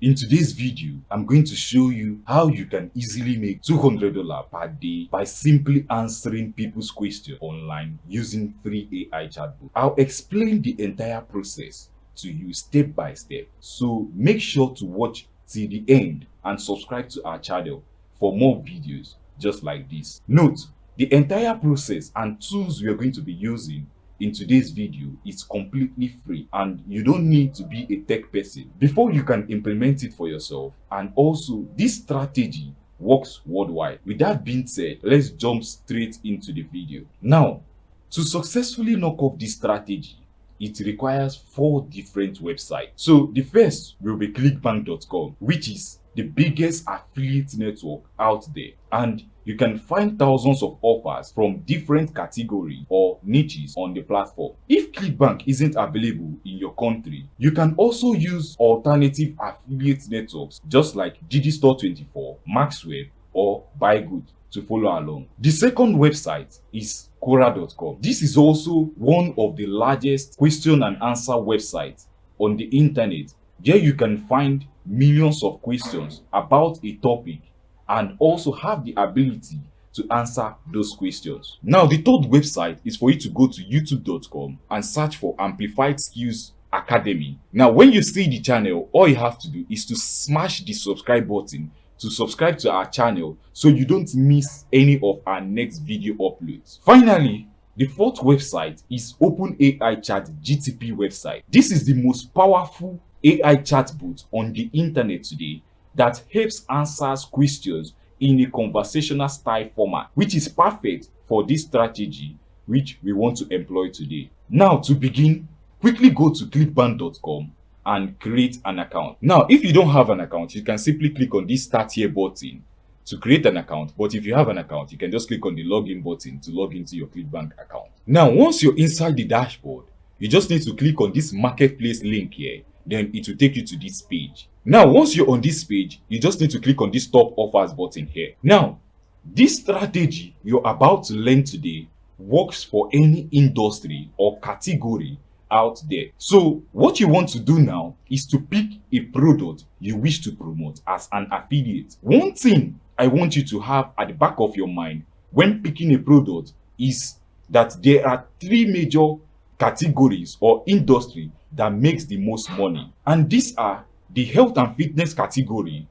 In today's video, I'm going to show you how you can easily make $200 per day by simply answering people's questions online using free AI chatbot. I'll explain the entire process to you step by step. So make sure to watch till the end and subscribe to our channel for more videos just like this. Note, the entire process and tools we are going to be using in today's video is completely free and you don't need to be a tech person before you can implement it for yourself. And also, this strategy works worldwide. With that being said, let's jump straight into the video. Now, to successfully knock off this strategy, it requires 4 different websites. So the first will be 𝗢𝗂𝗿.com, which is the biggest affiliate network out there, and you can find thousands of offers from different categories or niches on the platform. If ClickBank isn't available in your country, you can also use alternative affiliate networks just like Digistore24, Maxwell, or Buygood to follow along. The second website is Quora.com. This is also one of the largest question and answer websites on the internet. Here you can find millions of questions about a topic and also have the ability to answer those questions. Now, the third website is for you to go to youtube.com and search for Amplified Skills Academy. Now, when you see the channel, all you have to do is to smash the subscribe button to subscribe to our channel so you don't miss any of our next video uploads. Finally, the fourth website is openai ChatGPT website. This is the most powerful AI chatbot on the internet today that helps answers questions in a conversational style format, which is perfect for this strategy which we want to employ today. Now, to begin, quickly go to 𝗢𝗂𝗿.com and create an account. Now, if you don't have an account, you can simply click on this start here button to create an account. But if you have an account, you can just click on the login button to log into your ClickBank account. Now, once you're inside the dashboard, you just need to click on this marketplace link here. Then it will take you to this page. Now, once you're on this page, you just need to click on this top offers button here. Now, this strategy you're about to learn today works for any industry or category out there. So what you want to do now is to pick a product you wish to promote as an affiliate. One thing I want you to have at the back of your mind when picking a product is that there are 3 major categories or industry that makes the most money, and these are the health and fitness category,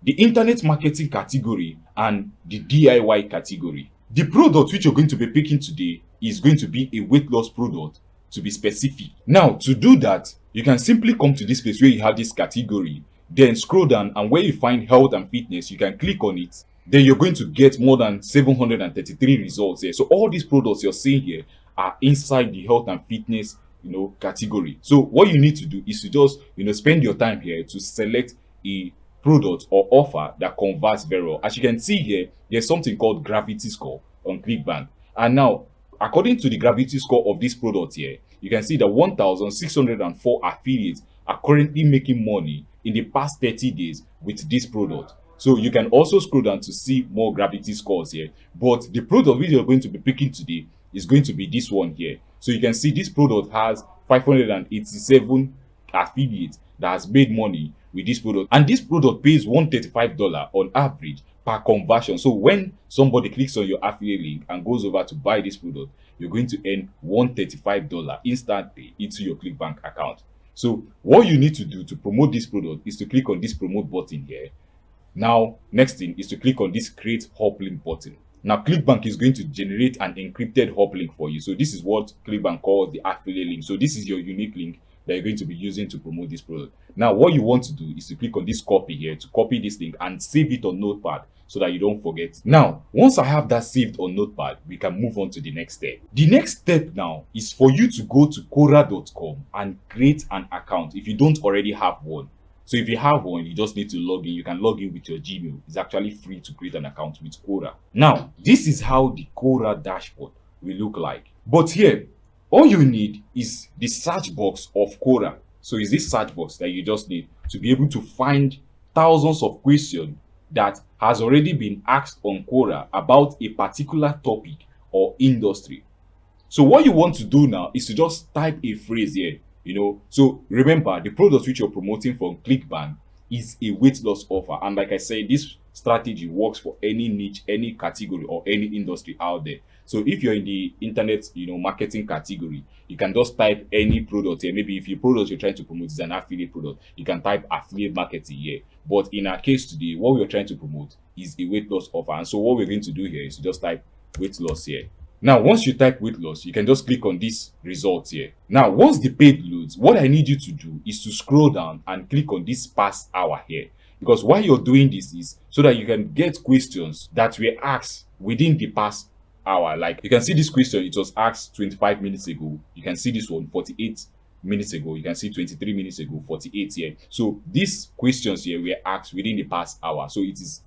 the internet marketing category, and the DIY category. The product which you're going to be picking today is going to be a weight loss product, to be specific. Now, to do that, you can simply come to this place where you have this category, then scroll down, and where you find health and fitness, you can click on it. Then you're going to get more than 733 results here. So all these products you're seeing here are inside the health and fitness category. So what you need to do is to just spend your time here to select a product or offer that converts very well. As you can see here, there's something called gravity score on ClickBank, and now according to the gravity score of this product here, you can see that 1,604 affiliates are currently making money in the past 30 days with this product. So you can also scroll down to see more gravity scores here, but the product which you're going to be picking today is going to be this one here. So you can see this product has 587 affiliates that has made money with this product, and this product pays $135 on average per conversion. So when somebody clicks on your affiliate link and goes over to buy this product, you're going to earn $135 instantly into your ClickBank account. So what you need to do to promote this product is to click on this promote button here. Now, next thing is to click on this create hop link button. Now, ClickBank is going to generate an encrypted hop link for you. So this is what ClickBank calls the affiliate link. So this is your unique link that you're going to be using to promote this product. Now, what you want to do is to click on this copy here to copy this link and save it on Notepad so that you don't forget. Now, once I have that saved on Notepad, we can move on to the next step. The next step now is for you to go to Quora.com and create an account if you don't already have one. So if you have one, you just need to log in. You can log in with your Gmail. It's actually free to create an account with Quora. Now, this is how the Quora dashboard will look like. But here, all you need is the search box of Quora. So it's this search box that you just need to be able to find thousands of questions that has already been asked on Quora about a particular topic or industry. So what you want to do now is to just type a phrase here. So remember, the product which you're promoting from ClickBank is a weight loss offer. And like I said, this strategy works for any niche, any category, or any industry out there. So if you're in the internet, marketing category, you can just type any product here. Maybe if your product you're trying to promote is an affiliate product, you can type affiliate marketing here. But in our case today, what we're trying to promote is a weight loss offer. And so what we're going to do here is to just type weight loss here. Now, once you type weight loss, you can just click on this result here. Now, once the page loads, what I need you to do is to scroll down and click on this past hour here. Because why you're doing this is so that you can get questions that were asked within the past hour. Like you can see this question, it was asked 25 minutes ago. You can see this one 48 minutes ago. You can see 23 minutes ago, 48 here. So these questions here were asked within the past hour. So it is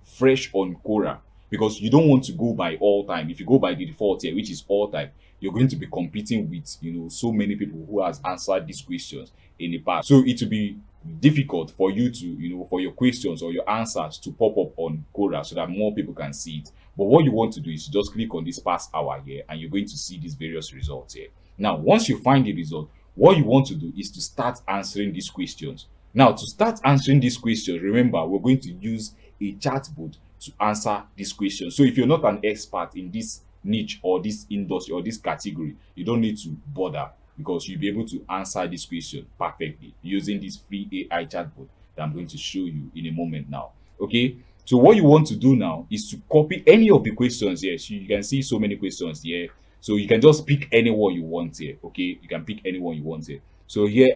fresh on Quora, because you don't want to go by all time. If you go by the default here, which is all time, you're going to be competing with so many people who has answered these questions in the past. So it will be difficult for you to for your questions or your answers to pop up on Quora so that more people can see it. But what you want to do is to just click on this past hour here, and you're going to see these various results here. Now, once you find the result, what you want to do is to start answering these questions. Now, to start answering these questions, remember, we're going to use a chatbot to answer this question. So if you're not an expert in this niche or this industry or this category, you don't need to bother, because you'll be able to answer this question perfectly using this free AI chatbot that I'm going to show you in a moment now. Okay, so what you want to do now is to copy any of the questions here. So you can see so many questions here, so you can just pick any one you want here. Okay, you can pick any one you want here. So here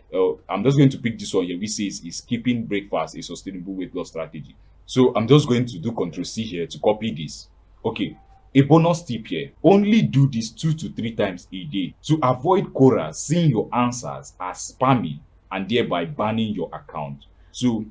I'm just going to pick this one here, which says, is keeping breakfast a sustainable weight loss strategy? So I'm just going to do Ctrl+C here to copy this. Okay, a bonus tip here: only do this 2 to 3 times a day to avoid Quora seeing your answers as spammy and thereby banning your account. So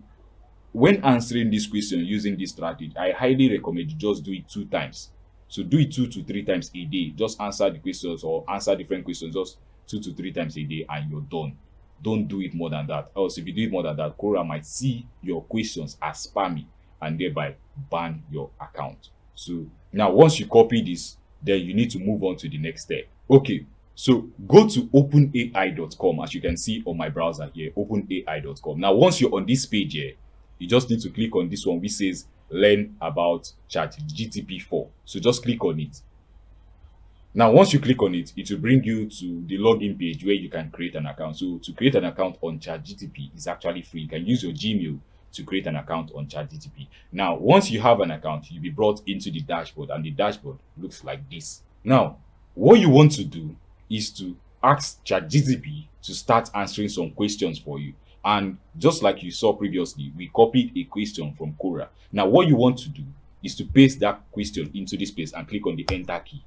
when answering this question using this strategy, I highly recommend you just do it 2 times. So do it 2 to 3 times a day. Just answer the questions or answer different questions just 2 to 3 times a day, and you're done. Don't do it more than that. Else, if you do it more than that, Quora might see your questions as spammy and thereby ban your account. So now, once you copy this, then you need to move on to the next step. Okay, so go to openai.com, as you can see on my browser here, openai.com. Now, once you're on this page here, you just need to click on this one which says learn about ChatGPT-4. So just click on it. Now, once you click on it, it will bring you to the login page where you can create an account. So to create an account on ChatGPT is actually free. You can use your Gmail to create an account on ChatGPT. Now, once you have an account, you'll be brought into the dashboard, and the dashboard looks like this. Now, what you want to do is to ask ChatGPT to start answering some questions for you. And just like you saw previously, we copied a question from Quora. Now, what you want to do is to paste that question into this space and click on the enter key.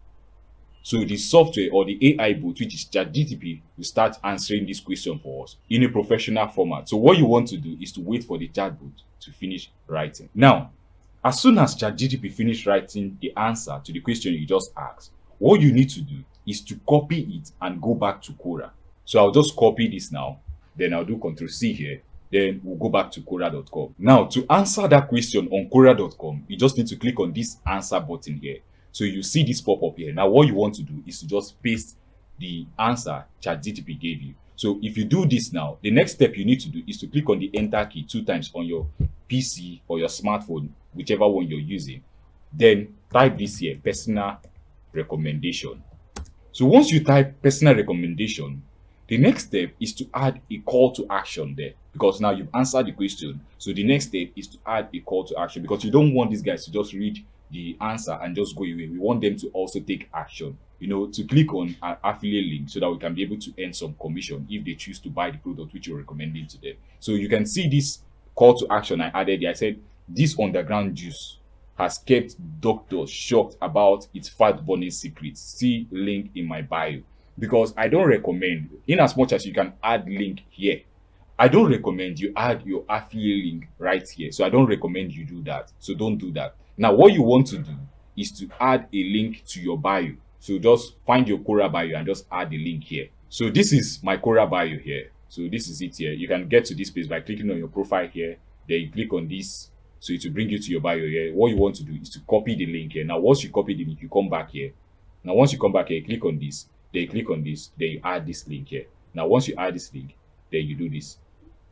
So the software or the AI bot, which is ChatGPT, will start answering this question for us in a professional format. So what you want to do is to wait for the chatbot to finish writing. Now, as soon as ChatGPT finishes writing the answer to the question you just asked, what you need to do is to copy it and go back to Quora. So I'll just copy this now, then I'll do Ctrl+C here, then we'll go back to Quora.com. Now, to answer that question on Quora.com, you just need to click on this answer button here. So you see this pop up here. Now, what you want to do is to just paste the answer ChatGPT gave you. So if you do this now, the next step you need to do is to click on the enter key 2 times on your PC or your smartphone, whichever one you're using. Then type this here, personal recommendation. So once you type personal recommendation, the next step is to add a call to action there, because now you've answered the question. So the next step is to add a call to action, because you don't want these guys to just read the answer and just go away. We want them to also take action, to click on an affiliate link so that we can be able to earn some commission if they choose to buy the product which you're recommending to them. So you can see this call to action I added here. I said, this underground juice has kept doctors shocked about its fat burning secrets. See link in my bio. Because I don't recommend, in as much as you can add link here, I don't recommend you add your affiliate link right here. So I don't recommend you do that. So don't do that. Now, what you want to do is to add a link to your bio. So just find your Quora bio and just add the link here. So this is my Quora bio here. So this is it here. You can get to this page by clicking on your profile here. Then you click on this. So it will bring you to your bio here. What you want to do is to copy the link here. Now, once you copy the link, you come back here. Now, once you come back here, click on this. Then you click on this. Then you add this link here. Now, once you add this link, then you do this.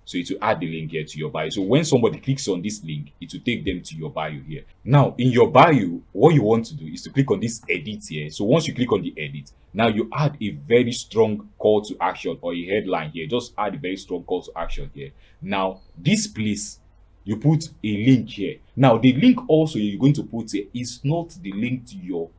So it will add the link here to your bio. So when somebody clicks on this link, it will take them to your bio here. Now in your bio, what you want to do is to click on this edit here. So once you click on the edit, now you add a very strong call to action or a headline here. Just add a very strong call to action here. Now this place, you put a link here. Now the link also you're going to put here is not the link to your,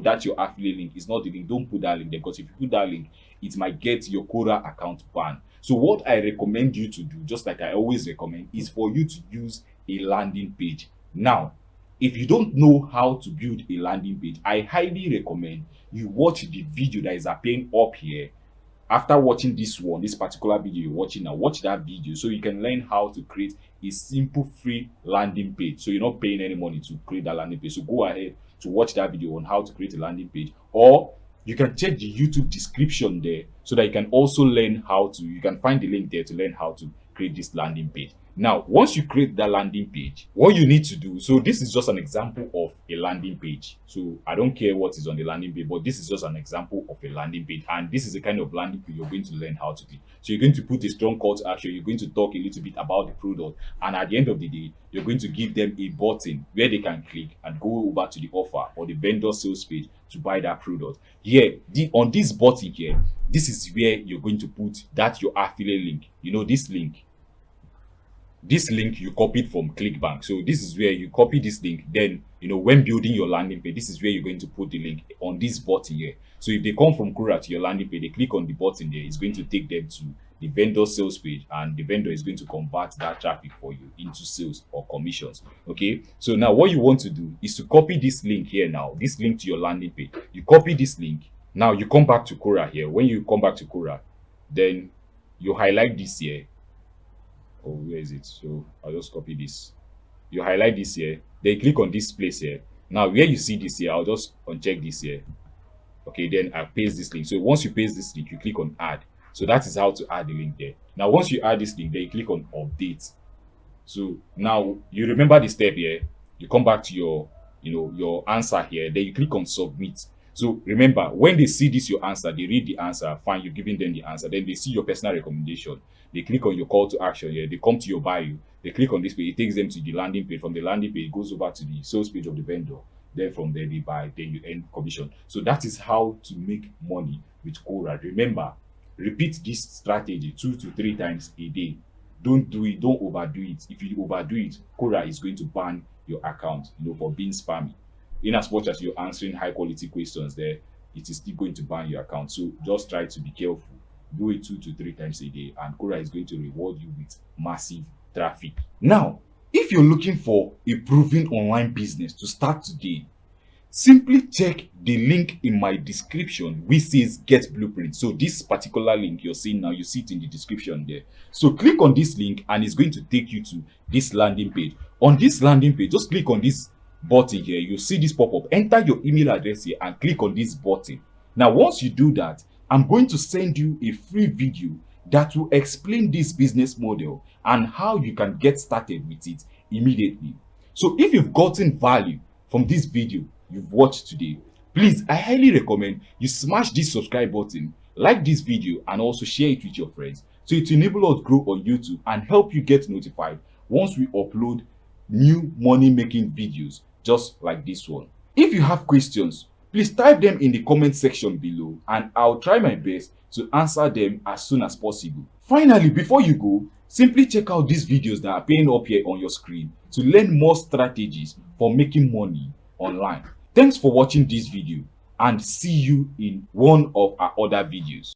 that's your affiliate link. It's not the link. Don't put that link there, because if you put that link, it might get your Quora account banned. So what I recommend you to do, just like I always recommend, is for you to use a landing page. Now, if you don't know how to build a landing page, I highly recommend you watch the video that is appearing up here. After watching this particular video you're watching now, watch that video so you can learn how to create a simple free landing page. So you're not paying any money to create that landing page. So go ahead to watch that video on how to create a landing page, or you can check the YouTube description there so that you can also learn how to, you can find the link there to learn how to create this landing page. Now, once you create that landing page, what you need to do, so this is just an example of a landing page. So I don't care what is on the landing page, but this is just an example of a landing page. And this is the kind of landing page you're going to learn how to do. So you're going to put a strong call to action. You're going to talk a little bit about the product. And at the end of the day, you're going to give them a button where they can click and go over to the offer or the vendor sales page to buy that product. Here, on this button here, this is where you're going to put that your affiliate link. This link you copied from ClickBank. So this is where you copy this link. Then, when building your landing page, this is where you're going to put the link on this button here. So if they come from Quora to your landing page, they click on the button there, it's going to take them to the vendor sales page, and the vendor is going to convert that traffic for you into sales or commissions. Okay, so now what you want to do is to copy this link here now, this link to your landing page. You copy this link. Now you come back to Quora here. When you come back to Quora, then you highlight this here. Oh, where is it? So I'll just copy this. You highlight this here, then click on this place here. Now where you see this here, I'll just uncheck this here. Okay, then I paste this link. So once you paste this link, you click on add. So that is how to add the link there. Now once you add this link, then you click on update. So now you remember the step here. You come back to your answer here, then you click on submit. So remember, when they see this your answer, they read the answer, fine, you're giving them the answer. Then they see your personal recommendation. They click on your call to action here. They come to your bio. They click on this page. It takes them to the landing page. From the landing page, it goes over to the sales page of the vendor. Then from there, they buy. Then you earn commission. So that is how to make money with Quora. Remember, repeat this strategy 2 to 3 times a day. Don't do it. Don't overdo it. If you overdo it, Quora is going to ban your account, for being spammy. In as much as you're answering high quality questions there, it is still going to ban your account. So just try to be careful. Do it 2 to 3 times a day, and Quora is going to reward you with massive traffic. Now, if you're looking for a proven online business to start today, simply check the link in my description which says get blueprint. So this particular link you're seeing now, you see it in the description there. So click on this link and it's going to take you to this landing page. On this landing page, just click on this button here. You see this pop up. Enter your email address here and click on this button. Now once you do that, I'm going to send you a free video that will explain this business model and how you can get started with it immediately. So if you've gotten value from this video you've watched today, please, I highly recommend you smash this subscribe button, like this video, and also share it with your friends so it enable us grow on YouTube and help you get notified once we upload new money making videos just like this one. If you have questions, please type them in the comment section below and I'll try my best to answer them as soon as possible. Finally, before you go, simply check out these videos that are appearing up here on your screen to learn more strategies for making money online. Thanks for watching this video and see you in one of our other videos.